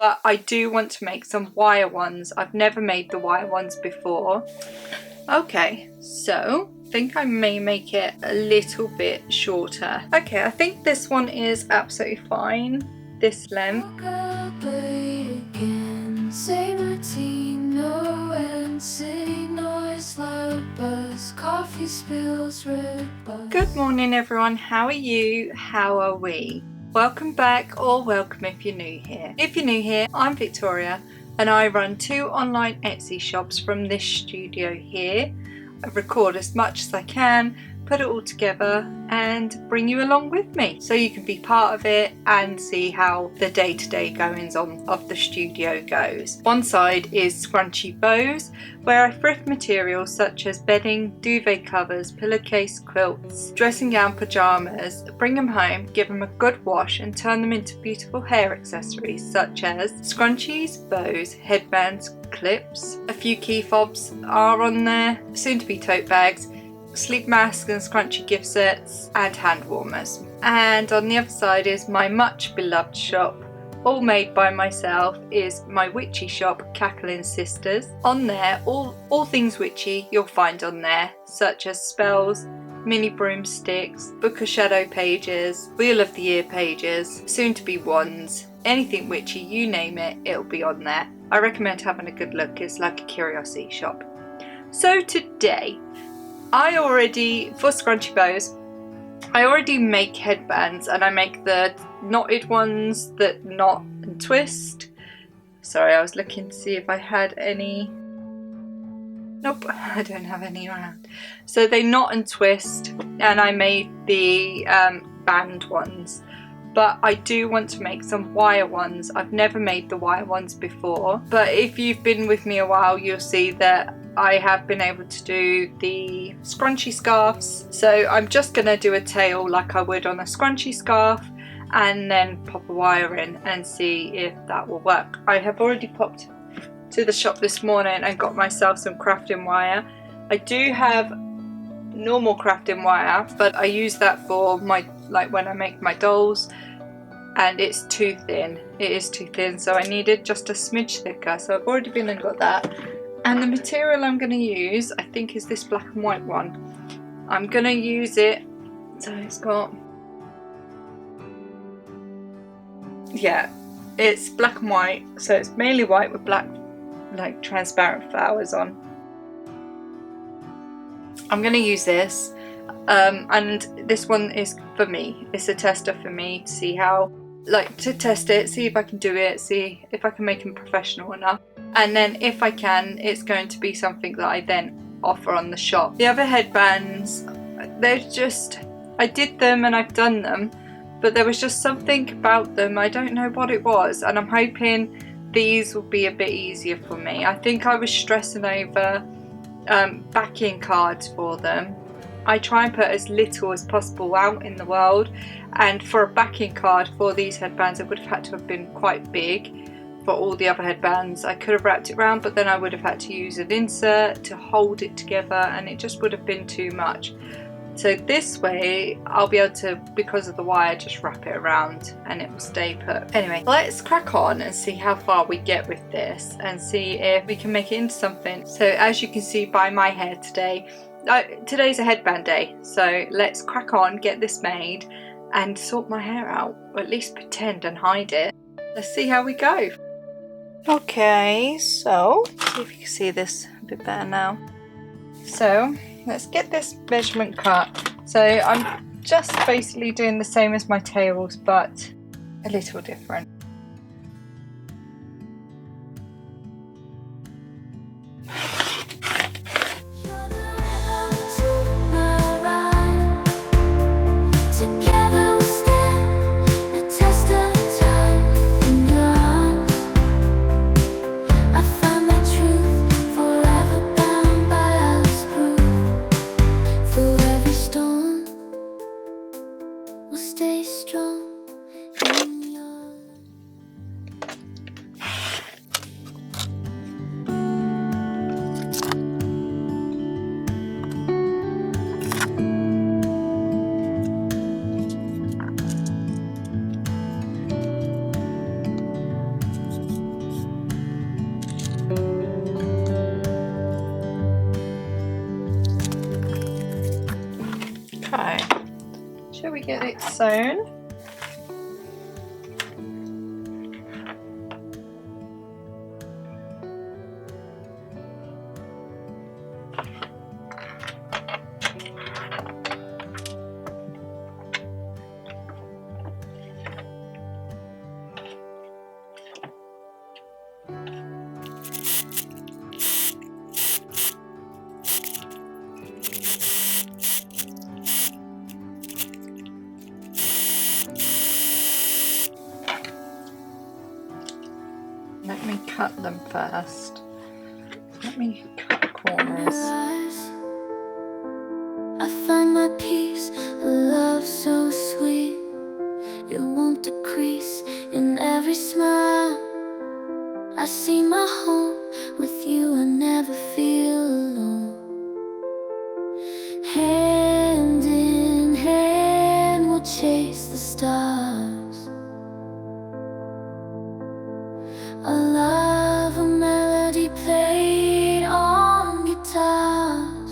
but I do want to make some wire ones. I've never made the wire ones before. Okay, so I think I may make it a little bit shorter. Okay, I think this one is absolutely fine, this length. Good morning everyone, how are you? How are we? Welcome back, or welcome if you're new here. If you're new here, I'm Victoria and I run 2 online Etsy shops from this studio here. I record as much as I can, put it all together and bring you along with me so you can be part of it and see how the day-to-day goings on of the studio goes. One side is Scrunchies and Bows, where I thrift materials such as bedding, duvet covers, pillowcase, quilts, dressing gown, pyjamas, bring them home, give them a good wash and turn them into beautiful hair accessories such as scrunchies, bows, headbands, clips. A few key fobs are on there, soon to be tote bags, sleep masks and scrunchy gift sets and hand warmers. And on the other side is my much beloved shop, all made by myself, is my witchy shop, Kack-A-Ling Sisters. On there, all things witchy you'll find on there, such as spells, mini broomsticks, book of shadow pages, wheel of the year pages, soon to be wands, anything witchy, you name it, it'll be on there. I recommend having a good look, it's like a curiosity shop. So today, for Scrunchies Bows, I already make headbands, and I make the knotted ones that knot and twist. Sorry, I was looking to see if I had any. Nope, I don't have any around. So they knot and twist, and I made the band ones. But I do want to make some wire ones. I've never made the wire ones before, but if you've been with me a while, you'll see that I have been able to do the scrunchy scarves. So I'm just going to do a tail like I would on a scrunchy scarf and then pop a wire in and see if that will work. I have already popped to the shop this morning and got myself some crafting wire. I do have normal crafting wire, but I use that for when I make my dolls, and it's too thin. It is too thin, so I needed just a smidge thicker. So I've already been and got that. And the material I'm going to use, I think, is this black and white one. I'm going to use it, so it's got, yeah, it's black and white, so it's mainly white with black, like transparent flowers on. I'm going to use this, and this one is for me. It's a tester for me to see how, to test it, see if I can do it, see if I can make them professional enough. And then if I can, it's going to be something that I then offer on the shop. The other headbands, they're just, I did them and I've done them, but there was just something about them, I don't know what it was, and I'm hoping these will be a bit easier for me. I think I was stressing over backing cards for them. I try and put as little as possible out in the world, and for a backing card for these headbands it would have had to have been quite big. For all the other headbands I could have wrapped it around, but then I would have had to use an insert to hold it together and it just would have been too much. So this way I'll be able to, because of the wire, just wrap it around and it will stay put. Anyway, let's crack on and see how far we get with this and see if we can make it into something. So as you can see by my hair today, today's a headband day, so let's crack on, get this made and sort my hair out, or at least pretend and hide it. Let's see how we go. Okay, so see if you can see this a bit better now. So let's get this measurement cut. So I'm just basically doing the same as my tails, but a little different. get it sewn. Let me cut them first. Let me cut corners. I find my peace, a love so sweet. It won't decrease in every smile. I see my home with you, I never feel alone. Hand in hand, we'll chase the stars. A love, a melody played on guitars.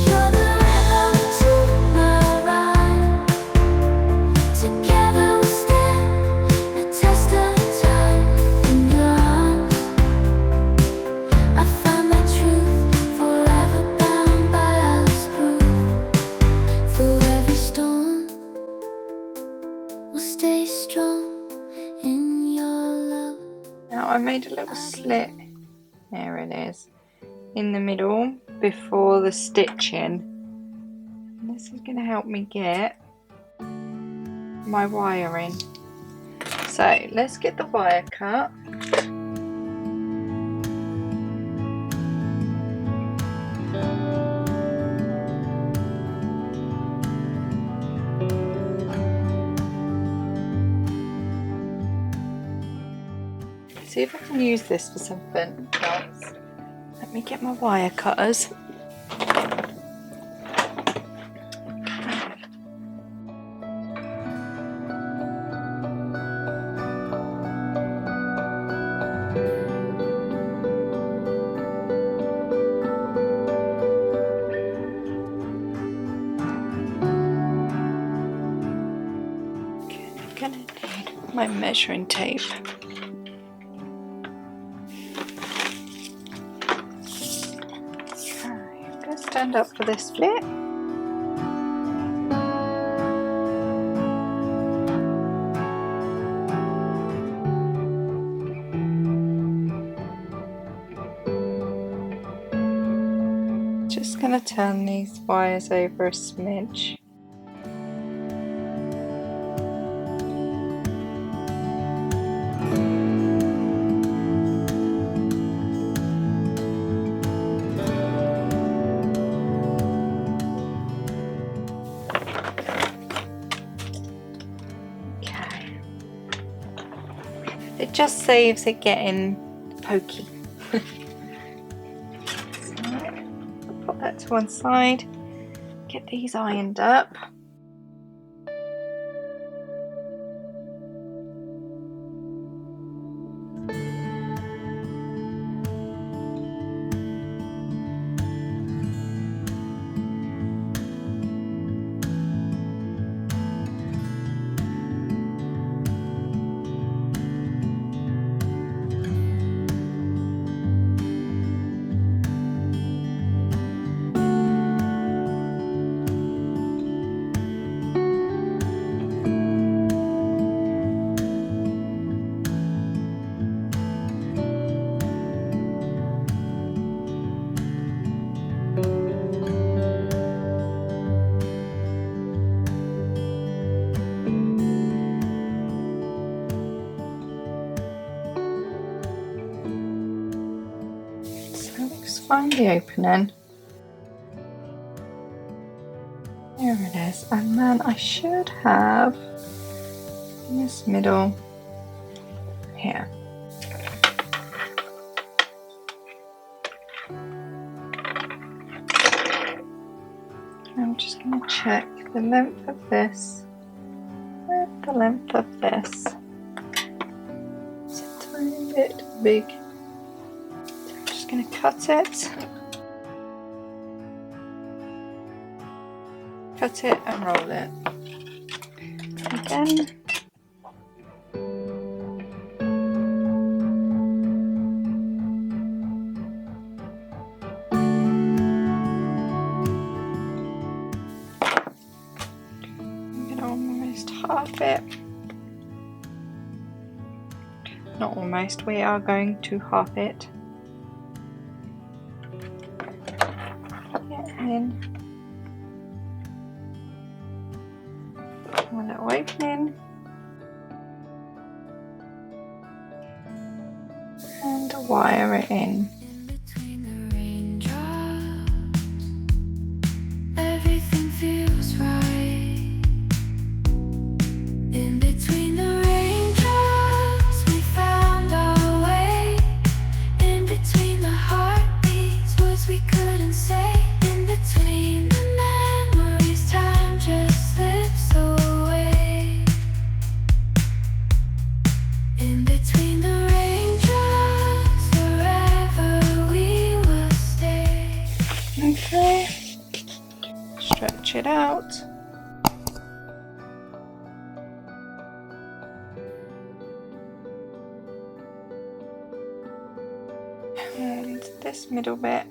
You're the rhythm to my rhyme. Together we'll stand the test of time in your arms. I find my truth, forever bound by God's proof. Through every storm, we'll stay strong in your love. Now I made a little slit, there it is, in the middle before the stitching. And this is going to help me get my wiring. So let's get the wire cut. See if I can use this for something else. Let me get my wire cutters. Okay, I'm gonna need my measuring tape. Stand up for this bit. Just going to turn these wires over a smidge. It just saves it getting pokey. So, put that to one side, get these ironed up. Find the opening. There it is, and then I should have in this middle here. check the length of this and the length of this. It's a tiny bit big. So I'm just going to cut it. Cut it and roll it. Again. Half it. Not almost, we are going to half it. Get in a little opening and wire it in. Okay, stretch it out. And this middle bit,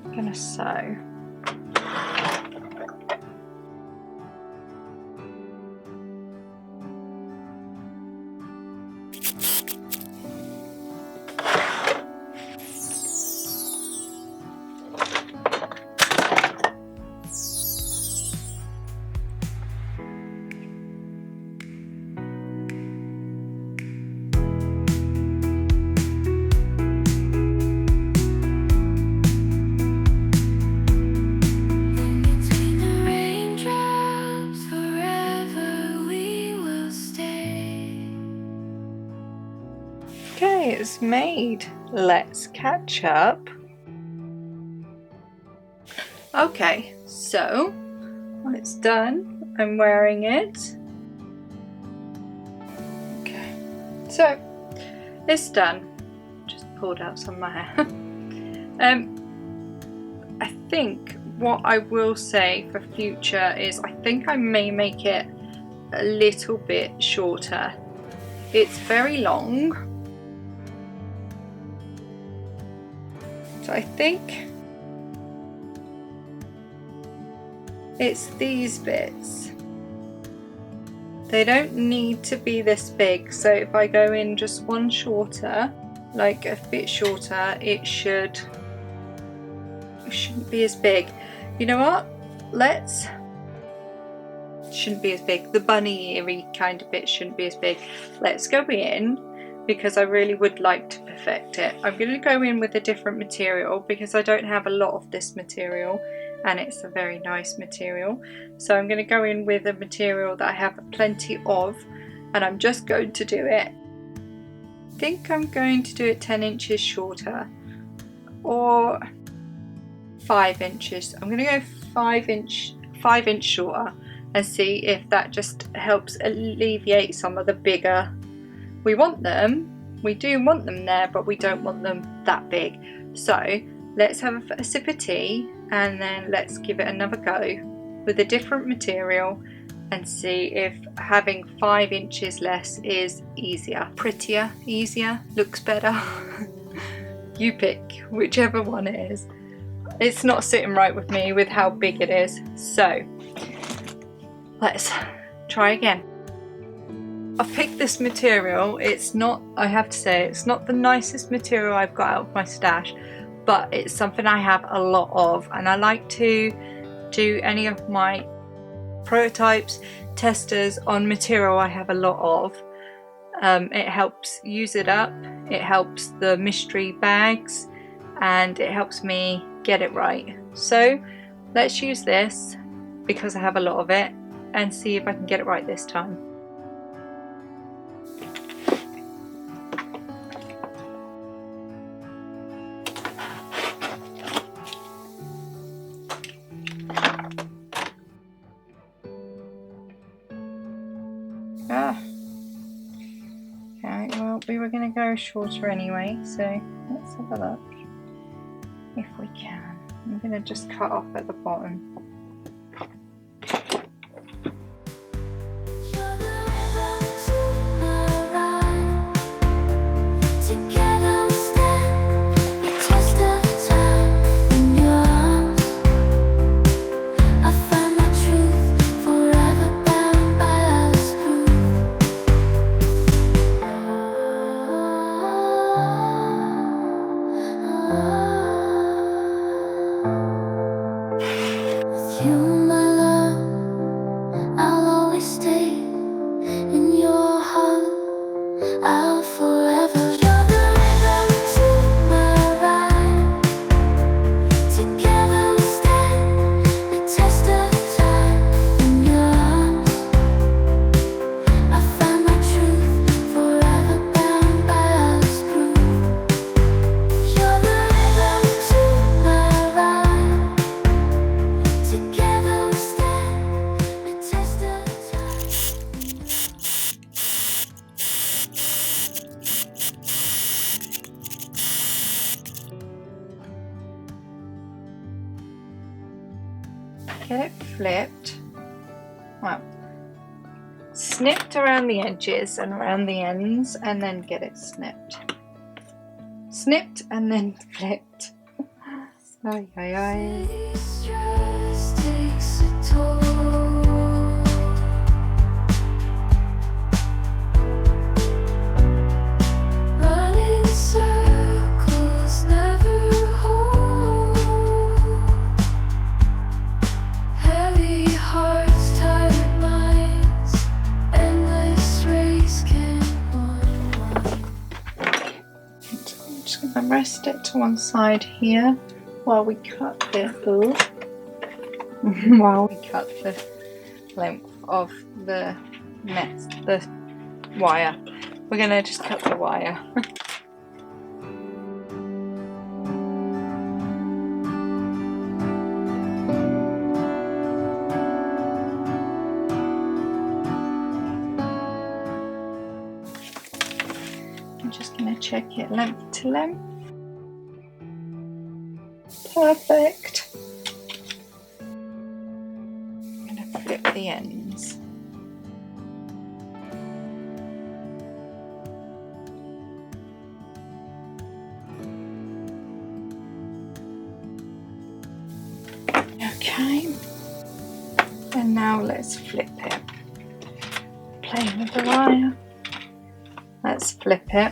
I'm gonna sew. Okay, it's made. Let's catch up. Okay, so it's done. I'm wearing it. Okay, so it's done. Just pulled out some of my hair. I think what I will say for future is I think I may make it a little bit shorter. It's very long. So I think it's these bits. They don't need to be this big, so if I go in just one shorter, like a bit shorter, it shouldn't be as big. You know what? Shouldn't be as big. The bunny earry kind of bit shouldn't be as big. Let's go in, because I really would like to perfect it. I'm going to go in with a different material because I don't have a lot of this material and it's a very nice material. So I'm going to go in with a material that I have plenty of, and I'm just going to do it. I think I'm going to do it 10 inches shorter or 5 inches. I'm going to go 5 inch shorter and see if that just helps alleviate some of the bigger. We do want them there, but we don't want them that big. So let's have a sip of tea and then let's give it another go with a different material and see if having 5 inches less is easier, prettier, easier, looks better. You pick whichever one it is. It's not sitting right with me with how big it is. So let's try again. I've picked this material. It's not, I have to say, it's not the nicest material I've got out of my stash, but it's something I have a lot of, and I like to do any of my prototypes, testers on material I have a lot of. It helps use it up, it helps the mystery bags, and it helps me get it right. So let's use this because I have a lot of it and see if I can get it right this time. Ah. Okay, well, we were going to go shorter anyway, so let's have a look if we can. I'm going to just cut off at the bottom. Get it flipped. Well, snipped around the edges and around the ends, and then get it snipped. Snipped and then flipped. Ay, ay, ay. Rest it to one side here while we cut the length of the wire. We're gonna just cut the wire. I'm just gonna check it length to length. Perfect. I'm going to flip the ends. Okay. And now let's flip it. Playing with the wire. Let's flip it.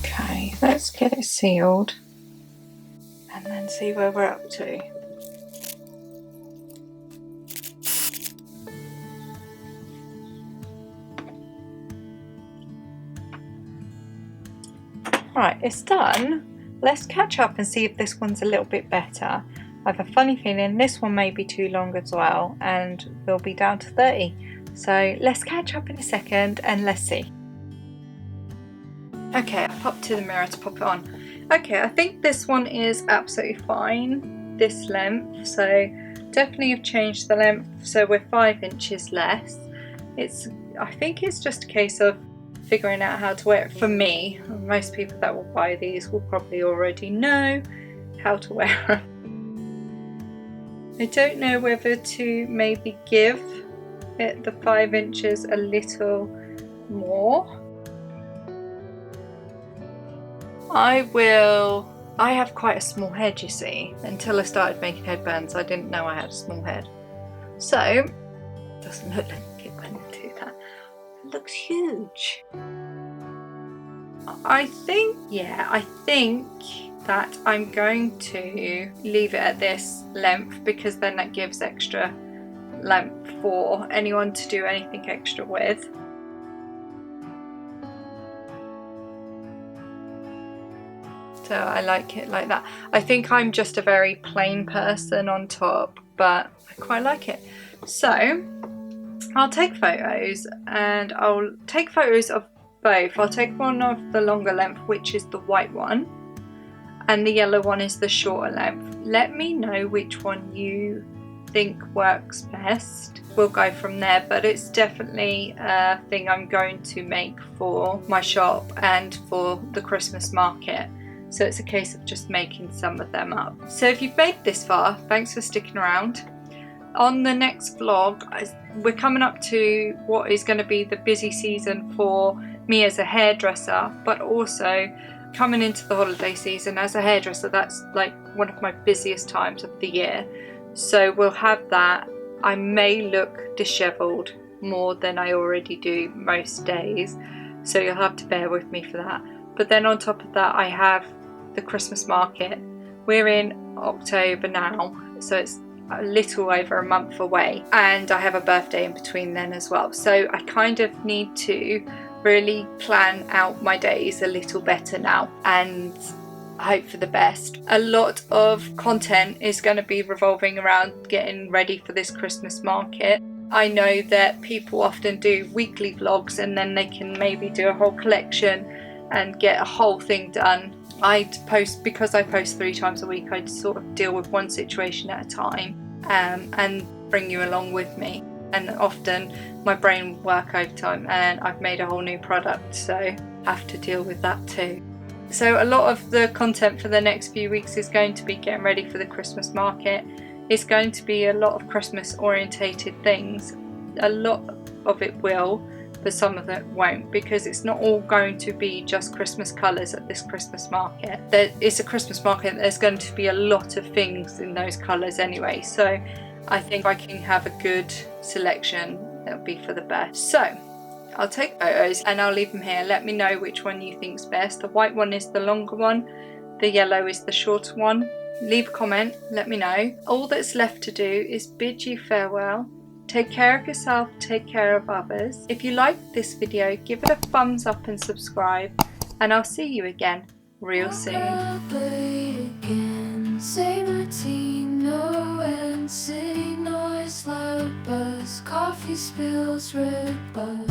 Okay, let's get it sealed and then see where we're up to. Right, it's done. Let's catch up and see if this one's a little bit better. I have a funny feeling this one may be too long as well, and we'll be down to 30. So let's catch up in a second and let's see. Okay, I popped to the mirror to pop it on. Okay, I think this one is absolutely fine, this length, so definitely have changed the length, so we're 5 inches less. I think it's just a case of figuring out how to wear it. For me, most people that will buy these will probably already know how to wear them. I don't know whether to maybe give it the 5 inches a little more. I have quite a small head, you see. Until I started making headbands, I didn't know I had a small head. So, it doesn't look like it went into that. It looks huge. I think that I'm going to leave it at this length, because then that gives extra length for anyone to do anything extra with. So I like it like that. I think I'm just a very plain person on top, but I quite like it. So I'll take photos, and I'll take photos of both. I'll take one of the longer length, which is the white one, and the yellow one is the shorter length. Let me know which one you think works best. We'll go from there, but it's definitely a thing I'm going to make for my shop and for the Christmas market. So it's a case of just making some of them up. So if you've made this far, thanks for sticking around. On the next vlog, we're coming up to what is going to be the busy season for me as a hairdresser, but also coming into the holiday season as a hairdresser. That's like one of my busiest times of the year. So we'll have that. I may look disheveled more than I already do most days, so you'll have to bear with me for that. But then on top of that, I have the Christmas market. We're in October now, so it's a little over a month away, and I have a birthday in between then as well. So I kind of need to really plan out my days a little better now and hope for the best. A lot of content is going to be revolving around getting ready for this Christmas market. I know that people often do weekly vlogs, and then they can maybe do a whole collection and get a whole thing done. Because I post 3 times a week, I sort of deal with one situation at a time, and bring you along with me. And often my brain will work overtime, and I've made a whole new product, so I have to deal with that too. So a lot of the content for the next few weeks is going to be getting ready for the Christmas market. It's going to be a lot of Christmas orientated things. A lot of it will, but some of it won't, because it's not all going to be just Christmas colours at this Christmas market. It's a Christmas market, there's going to be a lot of things in those colours anyway, so I think if I can have a good selection, it'll be for the best. So I'll take photos and I'll leave them here. Let me know which one you think's best. The white one is the longer one, the yellow is the shorter one. Leave a comment, let me know. All that's left to do is bid you farewell. Take care of yourself, take care of others. If you liked this video, give it a thumbs up and subscribe, and I'll see you again real soon. Say my team, no end, city noise, loud buzz, coffee spills, red buzz.